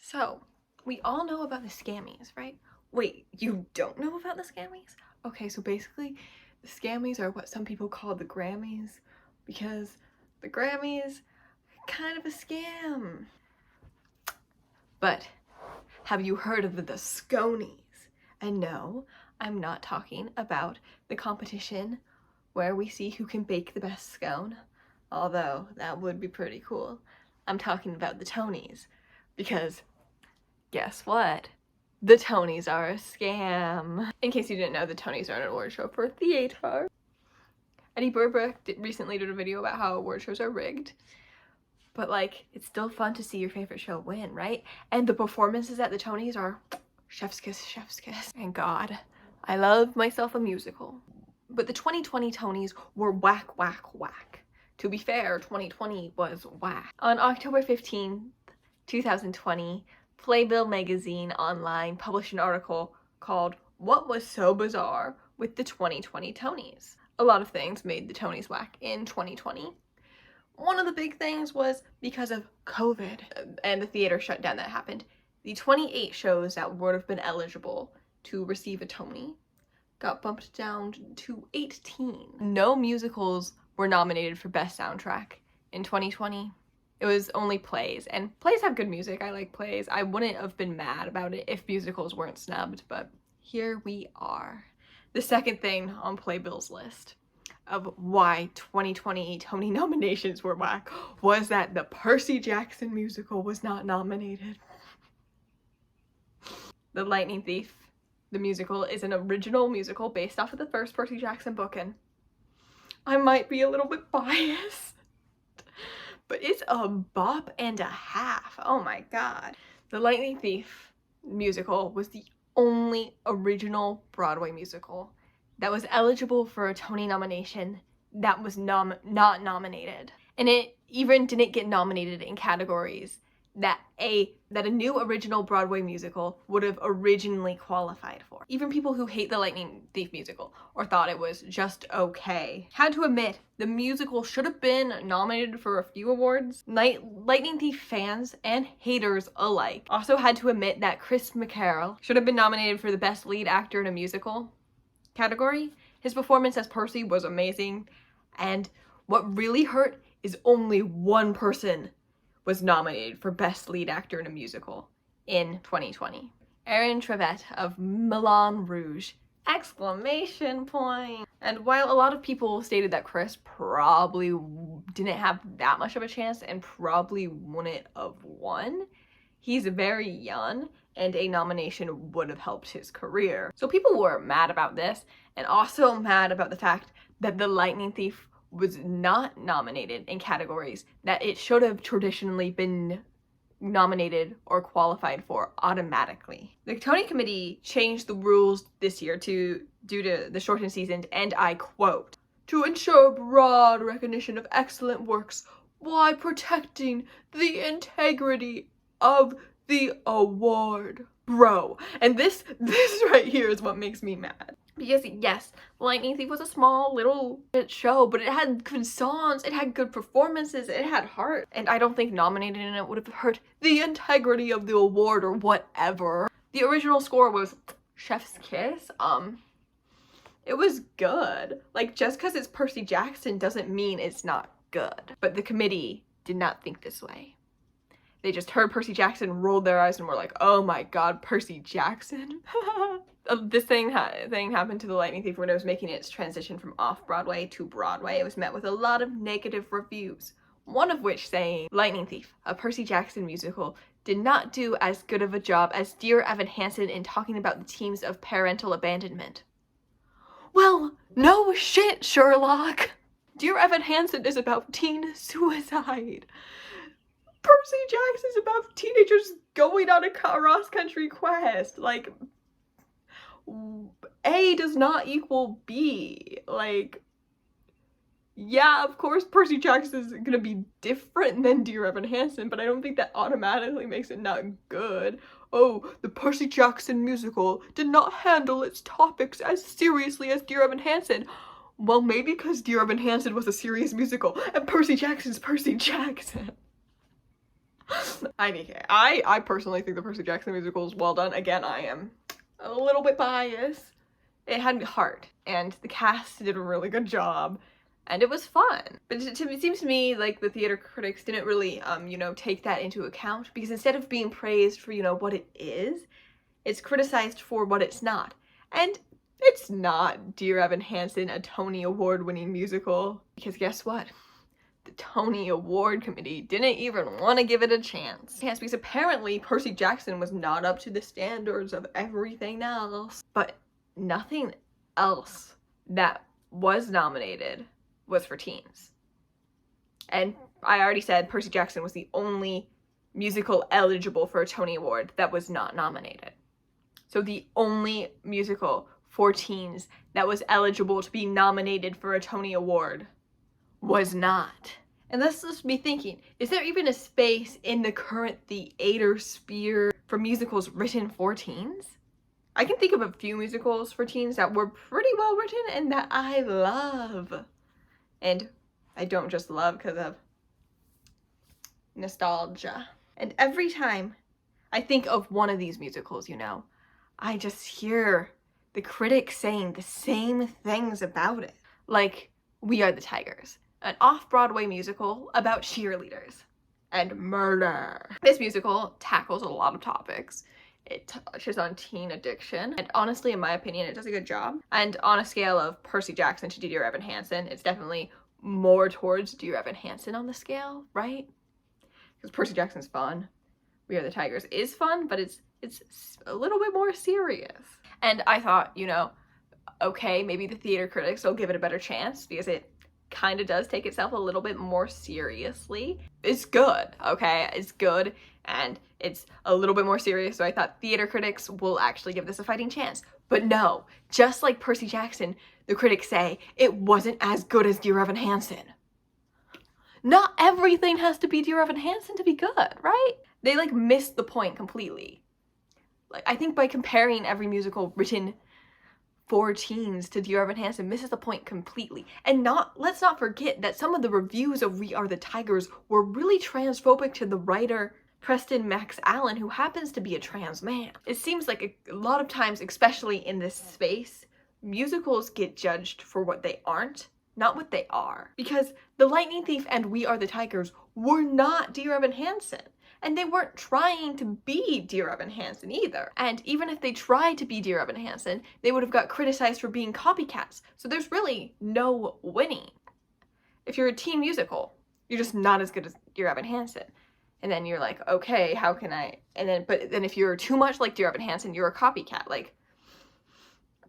So, we all know about the scammies, right? Wait, you don't know about the scammies? Okay, so basically, the scammies are what some people call the Grammys, because the Grammys are kind of a scam. But have you heard of the Sconies? And no, I'm not talking about the competition where we see who can bake the best scone, although that would be pretty cool. I'm talking about the Tonys, because guess what? The Tonys are a scam. In case you didn't know, the Tonys are an award show for theater. Eddie Burback recently did a video about how award shows are rigged. But like, it's still fun to see your favorite show win, right? And the performances at the Tonys are chef's kiss, chef's kiss. And God, I love myself a musical. But the 2020 Tonys were whack, whack, whack. To be fair, 2020 was whack. On October 15th, 2020, Playbill magazine online published an article called "What Was So Bizarre with the 2020 Tonys?" A lot of things made the Tonys whack in 2020. One of the big things was because of COVID and the theater shutdown that happened. The 28 shows that would have been eligible to receive a Tony got bumped down to 18. No musicals were nominated for Best Soundtrack in 2020. It was only plays, and plays have good music. I like plays. I wouldn't have been mad about it if musicals weren't snubbed, but here we are. The second thing on Playbill's list of why 2020 Tony nominations were whack was that the Percy Jackson Musical was not nominated. The Lightning Thief, the musical, is an original musical based off of the first Percy Jackson book, and I might be a little bit biased, but it's a bop and a half. Oh my god. The Lightning Thief musical was the only original Broadway musical that was eligible for a Tony nomination that was not nominated. And it even didn't get nominated in categories that a new original Broadway musical would have originally qualified for. Even people who hate the Lightning Thief musical or thought it was just okay had to admit the musical should have been nominated for a few awards. Lightning Thief fans and haters alike also had to admit that Chris McCarroll should have been nominated for the Best Lead Actor in a Musical category. His performance as Percy was amazing, and what really hurt is only one person was nominated for Best Lead Actor in a Musical in 2020. Aaron Tveit of Moulin Rouge! Exclamation point! And while a lot of people stated that Chris probably didn't have that much of a chance and probably wouldn't have won, he's very young and a nomination would have helped his career. So people were mad about this, and also mad about the fact that The Lightning Thief was not nominated in categories that it should have traditionally been nominated or qualified for automatically. The Tony Committee changed the rules this year due to the shortened season, and I quote, "to ensure broad recognition of excellent works while protecting the integrity of the award." Bro, and this right here is what makes me mad. Because yes, Lightning Thief was a small little show, but it had good songs, it had good performances, it had heart. And I don't think nominating it would have hurt the integrity of the award or whatever. The original score was chef's kiss. It was good. Like, just because it's Percy Jackson doesn't mean it's not good. But the committee did not think this way. They just heard Percy Jackson, rolled their eyes, and were like, oh my god, Percy Jackson? This thing happened to The Lightning Thief when it was making its transition from off-Broadway to Broadway. It was met with a lot of negative reviews, one of which saying, "Lightning Thief, a Percy Jackson musical, did not do as good of a job as Dear Evan Hansen in talking about the themes of parental abandonment." Well, no shit, Sherlock! Dear Evan Hansen is about teen suicide. Percy Jackson is about teenagers going on a cross-country quest. Like, A does not equal B. Like, yeah, of course Percy Jackson is gonna be different than Dear Evan Hansen, but I don't think that automatically makes it not good. Oh, the Percy Jackson musical did not handle its topics as seriously as Dear Evan Hansen. Well, maybe because Dear Evan Hansen was a serious musical, and Percy Jackson's Percy Jackson. I personally think the Percy Jackson musical is well done. Again, I am a little bit biased. It had heart, and the cast did a really good job, and it was fun. But it seems to me like the theater critics didn't really, take that into account, because instead of being praised for, what it is, it's criticized for what it's not. And it's not Dear Evan Hansen, a Tony Award-winning musical, because guess what? The Tony Award Committee didn't even want to give it a chance. Yes, because apparently Percy Jackson was not up to the standards of everything else. But nothing else that was nominated was for teens. And I already said Percy Jackson was the only musical eligible for a Tony Award that was not nominated. So the only musical for teens that was eligible to be nominated for a Tony Award was not. And let's just be thinking, is there even a space in the current theater sphere for musicals written for teens? I can think of a few musicals for teens that were pretty well written and that I love. And I don't just love because of nostalgia. And every time I think of one of these musicals, I just hear the critics saying the same things about it. Like We Are the Tigers, an off-Broadway musical about cheerleaders and murder. This musical tackles a lot of topics. It touches on teen addiction, and honestly, in my opinion, it does a good job. And on a scale of Percy Jackson to Dear Evan Hansen, it's definitely more towards Dear Evan Hansen on the scale, right? Because Percy Jackson's fun. We Are the Tigers is fun, but it's a little bit more serious. And I thought, okay, maybe the theater critics will give it a better chance, because it kind of does take itself a little bit more seriously. It's good, okay? It's good, and it's a little bit more serious, so I thought theater critics will actually give this a fighting chance. But no, just like Percy Jackson, the critics say it wasn't as good as Dear Evan Hansen. Not everything has to be Dear Evan Hansen to be good, right? They missed the point completely. I think by comparing every musical written for teens to Dear Evan Hansen misses the point completely. And let's not forget that some of the reviews of We Are the Tigers were really transphobic to the writer Preston Max Allen, who happens to be a trans man. It seems like a lot of times, especially in this space, musicals get judged for what they aren't, not what they are. Because The Lightning Thief and We Are the Tigers were not Dear Evan Hansen. And they weren't trying to be Dear Evan Hansen either. And even if they tried to be Dear Evan Hansen, they would have got criticized for being copycats. So there's really no winning. If you're a teen musical, you're just not as good as Dear Evan Hansen. And then you're like, okay, how can I? But then if you're too much like Dear Evan Hansen, you're a copycat.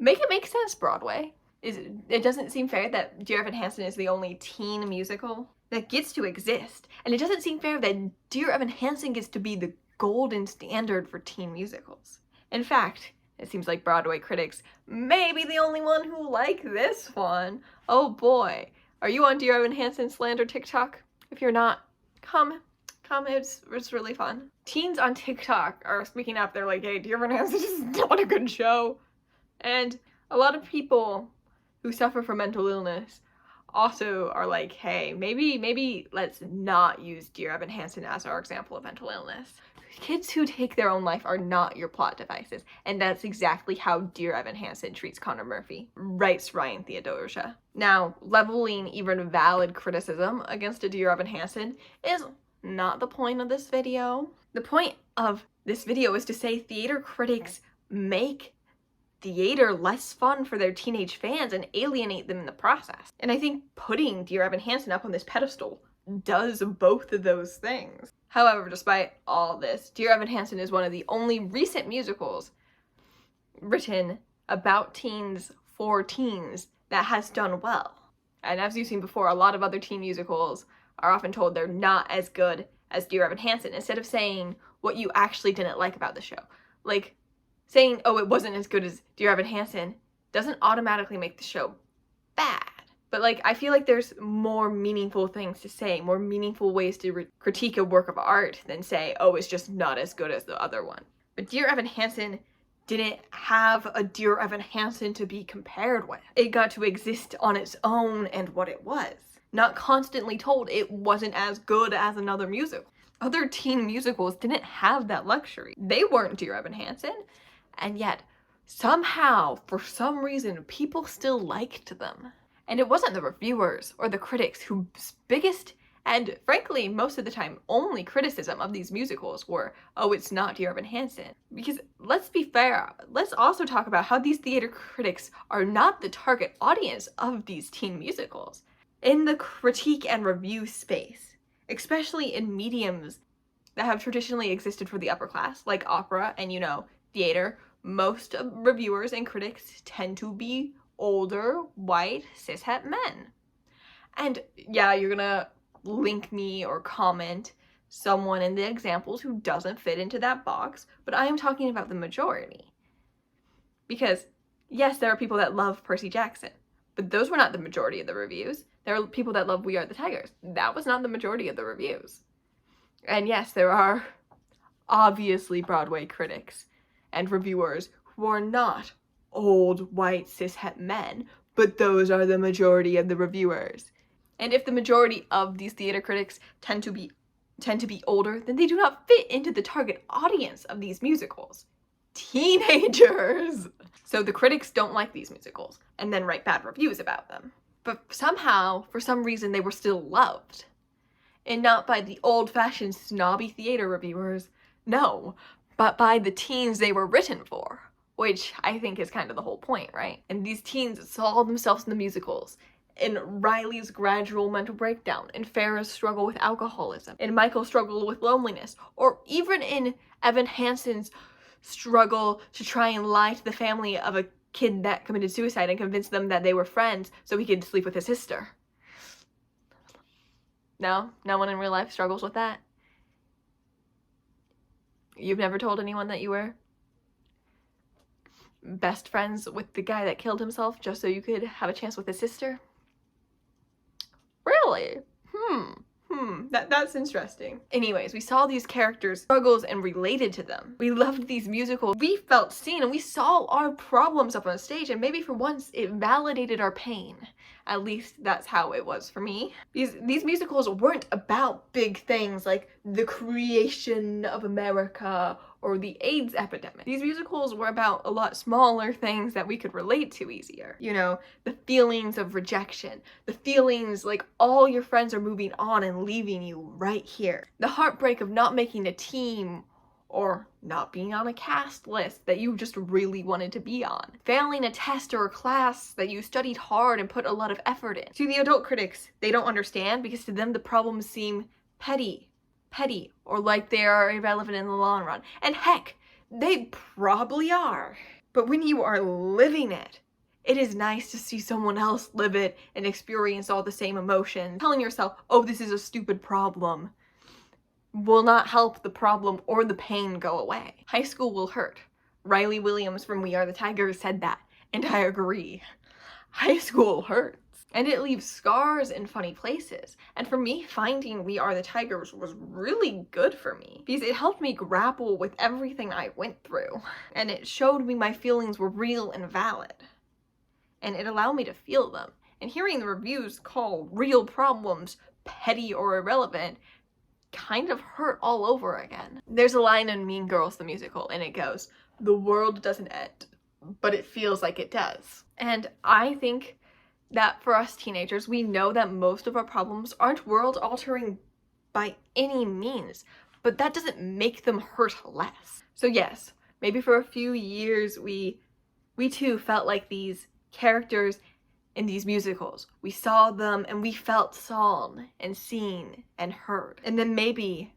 Make it make sense, Broadway. It doesn't seem fair that Dear Evan Hansen is the only teen musical that gets to exist. And it doesn't seem fair that Dear Evan Hansen gets to be the golden standard for teen musicals. In fact, it seems like Broadway critics may be the only one who like this one. Oh boy. Are you on Dear Evan Hansen slander TikTok? If you're not, come, it's really fun. Teens on TikTok are speaking up. They're like, hey, Dear Evan Hansen is not a good show. And a lot of people who suffer from mental illness also are like, hey, maybe let's not use Dear Evan Hansen as our example of mental illness. Kids who take their own life are not your plot devices, and that's exactly how Dear Evan Hansen treats Connor Murphy, writes Ryan Theodosia. Now, leveling even valid criticism against a Dear Evan Hansen is not the point of this video. The point of this video is to say theater critics make theater less fun for their teenage fans and alienate them in the process. And I think putting Dear Evan Hansen up on this pedestal does both of those things. However, despite all this, Dear Evan Hansen is one of the only recent musicals written about teens for teens that has done well. And as you've seen before, a lot of other teen musicals are often told they're not as good as Dear Evan Hansen, instead of saying what you actually didn't like about the show. Saying, oh, it wasn't as good as Dear Evan Hansen doesn't automatically make the show bad. But I feel like there's more meaningful things to say, more meaningful ways to critique a work of art than say, oh, it's just not as good as the other one. But Dear Evan Hansen didn't have a Dear Evan Hansen to be compared with. It got to exist on its own and what it was. Not constantly told it wasn't as good as another musical. Other teen musicals didn't have that luxury. They weren't Dear Evan Hansen, and yet somehow, for some reason, people still liked them. And it wasn't the reviewers or the critics whose biggest and frankly most of the time only criticism of these musicals were, oh, it's not Dear Evan Hansen. Because let's be fair, let's also talk about how these theater critics are not the target audience of these teen musicals. In the critique and review space, especially in mediums that have traditionally existed for the upper class, like opera and, theater, most reviewers and critics tend to be older, white, cishet men. And yeah, you're gonna link me or comment someone in the examples who doesn't fit into that box, but I am talking about the majority. Because, yes, there are people that love Percy Jackson, but those were not the majority of the reviews. There are people that love We Are the Tigers. That was not the majority of the reviews. And yes, there are obviously Broadway critics and reviewers who are not old, white, cishet men, but those are the majority of the reviewers. And if the majority of these theater critics tend to be older, then they do not fit into the target audience of these musicals. Teenagers! So the critics don't like these musicals and then write bad reviews about them. But somehow, for some reason, they were still loved. And not by the old-fashioned snobby theater reviewers, no, but by the teens they were written for, which I think is kind of the whole point, right? And these teens saw themselves in the musicals, in Riley's gradual mental breakdown, in Farrah's struggle with alcoholism, in Michael's struggle with loneliness, or even in Evan Hansen's struggle to try and lie to the family of a kid that committed suicide and convince them that they were friends so he could sleep with his sister. No? No one in real life struggles with that? You've never told anyone that you were best friends with the guy that killed himself just so you could have a chance with his sister? Really? That's interesting. Anyways, we saw these characters' struggles and related to them. We loved these musicals. We felt seen and we saw our problems up on stage, and maybe for once it validated our pain. At least that's how it was for me. These musicals weren't about big things like the creation of America or the AIDS epidemic. These musicals were about a lot smaller things that we could relate to easier. The feelings of rejection, the feelings like all your friends are moving on and leaving you right here. The heartbreak of not making a team or not being on a cast list that you just really wanted to be on. Failing a test or a class that you studied hard and put a lot of effort in. To the adult critics, they don't understand because to them the problems seem petty, or like they are irrelevant in the long run. And heck, they probably are. But when you are living it, it is nice to see someone else live it and experience all the same emotions. Telling yourself, oh, this is a stupid problem, will not help the problem or the pain go away. High school will hurt. Riley Williams from We Are the Tigers said that, and I agree. High school hurts. And it leaves scars in funny places. And for me, finding We Are the Tigers was really good for me because it helped me grapple with everything I went through. And it showed me my feelings were real and valid. And it allowed me to feel them. And hearing the reviews call real problems petty or irrelevant kind of hurt all over again. There's a line in Mean Girls the musical, and it goes, "The world doesn't end, but it feels like it does." And I think that for us teenagers, we know that most of our problems aren't world-altering by any means, but that doesn't make them hurt less. So yes, maybe for a few years we too felt like these characters in these musicals. We saw them and we felt sawn and seen and heard. And then maybe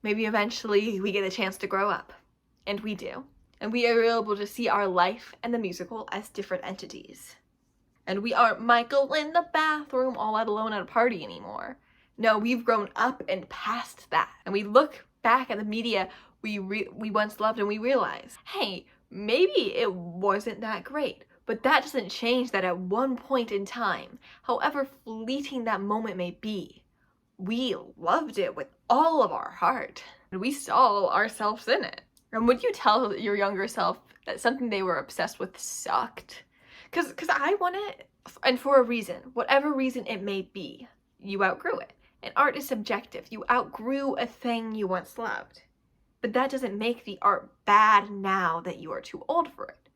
eventually we get a chance to grow up. And we do. And we are able to see our life and the musical as different entities. And we aren't Michael in the bathroom all out alone at a party anymore. No, we've grown up and past that. And we look back at the media we once loved and we realize, hey, maybe it wasn't that great. But that doesn't change that at one point in time, however fleeting that moment may be, we loved it with all of our heart, and we saw ourselves in it. And would you tell your younger self that something they were obsessed with sucked? Because I want it, and for a reason, whatever reason it may be, you outgrew it. And art is subjective. You outgrew a thing you once loved. But that doesn't make the art bad now that you are too old for it.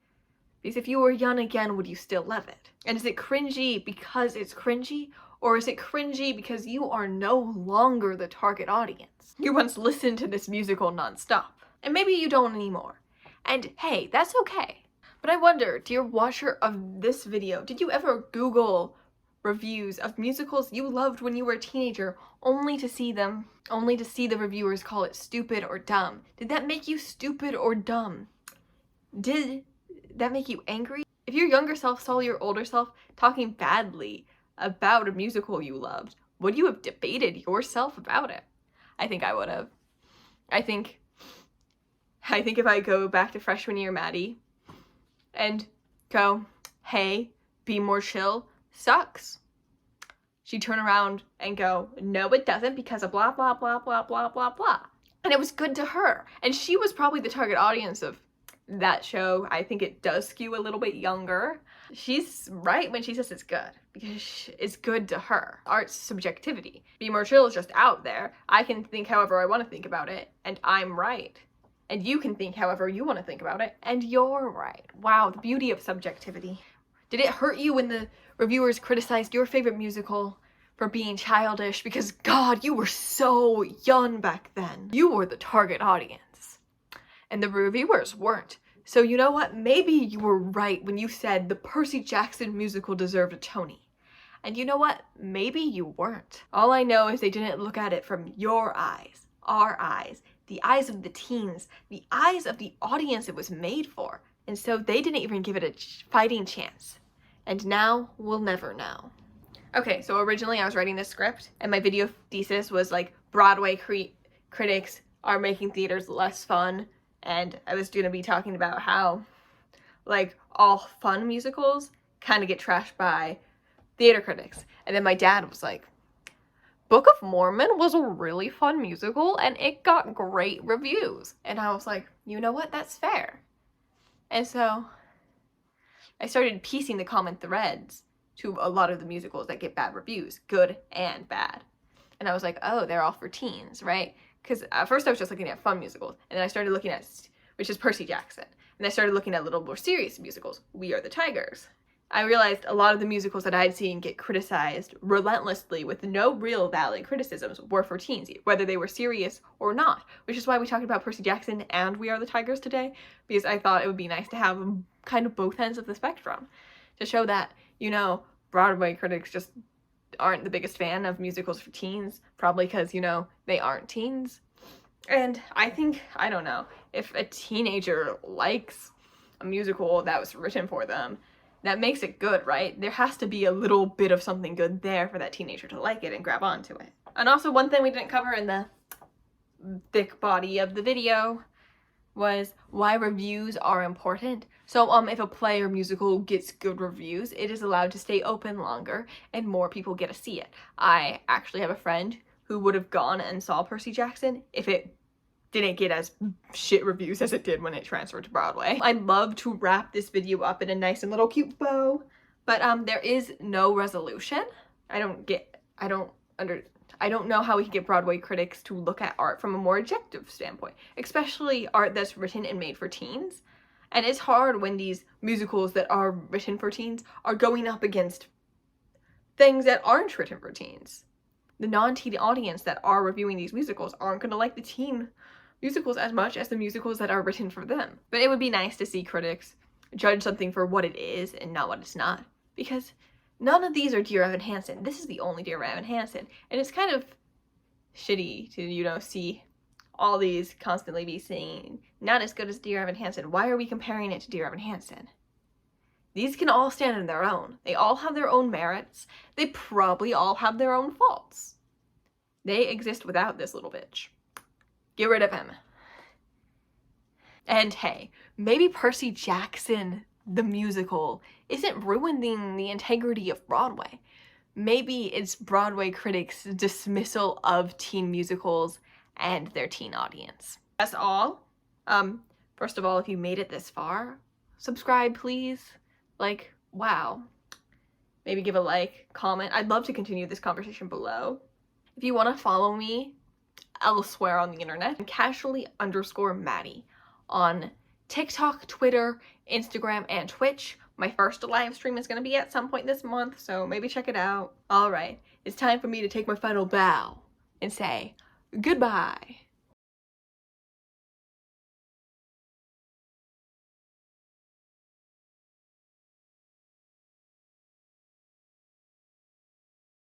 Because if you were young again, would you still love it? And is it cringy because it's cringy? Or is it cringy because you are no longer the target audience? You once listened to this musical nonstop. And maybe you don't anymore. And hey, that's okay. But I wonder, dear watcher of this video, did you ever Google reviews of musicals you loved when you were a teenager only to see the reviewers call it stupid or dumb? Did that make you stupid or dumb? Did that make you angry? If your younger self saw your older self talking badly about a musical you loved, would you have debated yourself about it? I think I would have. I think if I go back to freshman year Maddie and go, hey, be more chill, sucks. She'd turn around and go, no it doesn't because of blah blah blah blah blah blah blah. And it was good to her. And she was probably the target audience of that show. I think it does skew a little bit younger. She's right when she says it's good, because it's good to her. Art's subjectivity. Be more chill is just out there. I can think however I want to think about it, and I'm right. And you can think however you want to think about it, and you're right. Wow, the beauty of subjectivity. Did it hurt you when the reviewers criticized your favorite musical for being childish? Because God, you were so young back then. You were the target audience. And the reviewers weren't. So you know what? Maybe you were right when you said the Percy Jackson Musical deserved a Tony. And you know what? Maybe you weren't. All I know is they didn't look at it from your eyes, our eyes, the eyes of the teens, the eyes of the audience it was made for. And so they didn't even give it a fighting chance. And now we'll never know. Okay, so originally I was writing this script and my video thesis was like Broadway critics are making theaters less fun. And I was going to be talking about how like all fun musicals kind of get trashed by theater critics. And then my dad was like, Book of Mormon was a really fun musical and it got great reviews. And I was like, you know what? That's fair. And so I started piecing the common threads to a lot of the musicals that get bad reviews, good and bad. And I was like, oh, they're all for teens, right? Because at first I was just looking at fun musicals, and then I started looking at, which is Percy Jackson, and I started looking at little more serious musicals, We Are the Tigers. I realized a lot of the musicals that I'd seen get criticized relentlessly with no real valid criticisms were for teens, whether they were serious or not, which is why we talked about Percy Jackson and We Are the Tigers today, because I thought it would be nice to have kind of both ends of the spectrum to show that, you know, Broadway critics just aren't the biggest fan of musicals for teens, probably because, you know, they aren't teens. And I think, I don't know, if a teenager likes a musical that was written for them, that makes it good, right? There has to be a little bit of something good there for that teenager to like it and grab onto it. And also one thing we didn't cover in the thick body of the video was why reviews are important. So if a play or musical gets good reviews, it is allowed to stay open longer and more people get to see it. I actually have a friend who would have gone and saw Percy Jackson if it didn't get as shit reviews as it did when it transferred to Broadway. I'd love to wrap this video up in a nice and little cute bow, but there is no resolution. I don't know how we can get Broadway critics to look at art from a more objective standpoint, especially art that's written and made for teens. And it's hard when these musicals that are written for teens are going up against things that aren't written for teens. The non-teen audience that are reviewing these musicals aren't going to like the teen musicals as much as the musicals that are written for them. But it would be nice to see critics judge something for what it is and not what it's not, because none of these are Dear Evan Hansen. This is the only Dear Evan Hansen, and it's kind of shitty to, you know, see all these constantly be saying, not as good as Dear Evan Hansen. Why are we comparing it to Dear Evan Hansen? These can all stand on their own. They all have their own merits. They probably all have their own faults. They exist without this little bitch. Get rid of him. And hey, maybe Percy Jackson, the musical, isn't ruining the integrity of Broadway. Maybe it's Broadway critics' dismissal of teen musicals and their teen audience. That's all. First of all, if you made it this far, subscribe, please. Like, wow. Maybe give a like, comment. I'd love to continue this conversation below. If you want to follow me elsewhere on the internet, casually_Maddie on TikTok, Twitter, Instagram, and Twitch. My first live stream is going to be at some point this month, so maybe check it out. Alright, it's time for me to take my final bow and say goodbye.